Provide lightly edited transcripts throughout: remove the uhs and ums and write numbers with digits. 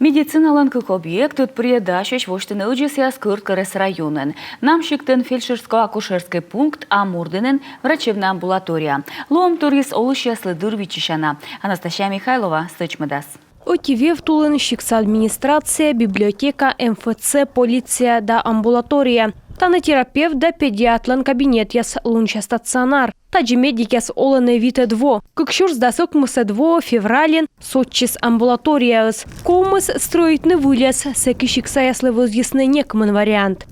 Медициналанкык объект предашащ воштыны ыджесяс Кырткырес районен. Намщиктен фельдшерско-акушерский пункт Амурдынен врачебная амбулатория. Лом турис олышяслы дырвичишана. Анастасия Михайлова сычмыдас. Отивев тулын щикса администрация, библиотека, МФЦ, полиция да амбулатория. Танотерапевт да педиатлан кабинет яс лунча стационар. Таджи медик яс оланы вите дво. Кыкшурс дасок мыса дво феврален сотчис амбулаторияс. Комыс строить не вылез, секи щикса яслы возъясны некман вариант.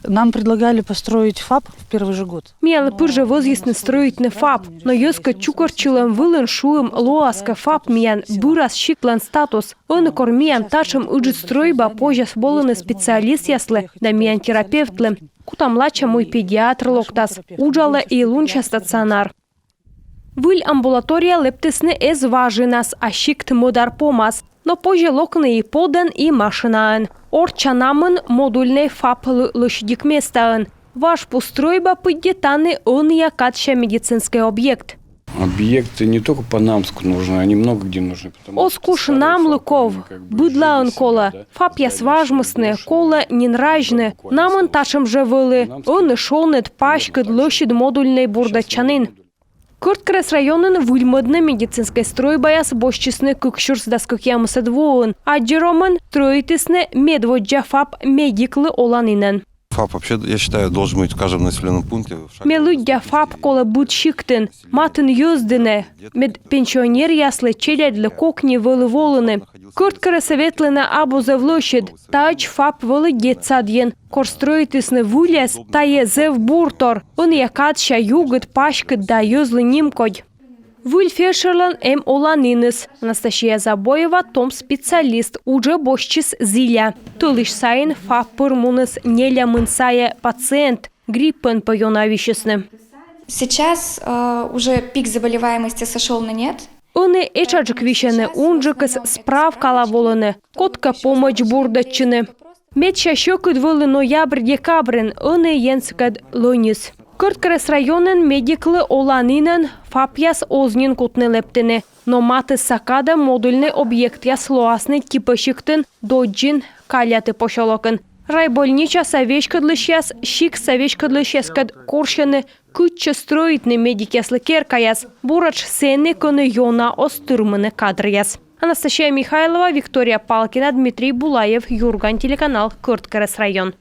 Нам предлагали построить ФАП в первый же год. Миялы пырже возъясны строить не ФАП, но ёска чукарчилым вылын шуым лоаска ФАП миян бырас щиклан статус. Он кормиян ташым ыджит стройба позже сболыны специалист яслы, да миян терапевтлы. Кутамлача мой педиатр локтас, уджала и лунча стационар. Выль амбулатория лептесны эз важинас, а щикт модар помас. Но позже локны и подан, и машинаан. Орчанамын модульный ФАП лошадик местаан. Ваш постройба поддетаны он якатща медицинский объект. Объекты не только по Намску нужны, они много где нужны. Оскуш нам лыков, быдла он кола. ФАП яс важмысны, кола ненражны. Намын ташым же вылы, он шонет пашкыд лошадь модульный бурдачанын. Кырткырес районын выльмыдны медицинской стройба яс бошчисны кыкшурс даскык ямысы двоын. Аджеромын строитысны медводжа ФАП медиклы оланинен. ФАП вообще, я считаю, должен быть в каждом населенном пункте. Мелудя ФАП кола будь щиктын, матын юздыны, мед пенсионер яслы челядлы кокни вылы волыны. Кырткырес ветлына абуза в лощадь, тач ФАП вылы детсадьен. Корстроитысны вылез, тае зев буртор, он якатща югыт пашкыт да юзлы нимкодь. Выль фешерлан оланиныс. Анастасия Забоева, том специалист, уже бошчис зиля. Тылыш сайын ФАП пырмуныс неля мынсая пациент, гриппен поёнавищесны. Сейчас уже пик заболеваемости сошел на нет. Оны эчаджик вишены унджикыс справкала волыны, котка помощь бурдачыны. Медча щекыт вылы ноябрь-декабрен, оны енскад лонис. Кырткырес районен медиклы оланинен ФАП яс ознин кутны лептыны. Но маты сакада модульный объект яс лоасны типышыктын доджин каляты пошолокын. Райбольнича совечкадлыш яс, щик совечкадлыш яскад коршыны кытчы строитны медик яслы керкаяс. Бурач сены көны йона остырмыны кадр яс. Анастасия Михайлова, Виктория Палкина, Дмитрий Булаев, Юрган, телеканал Кырткырес район.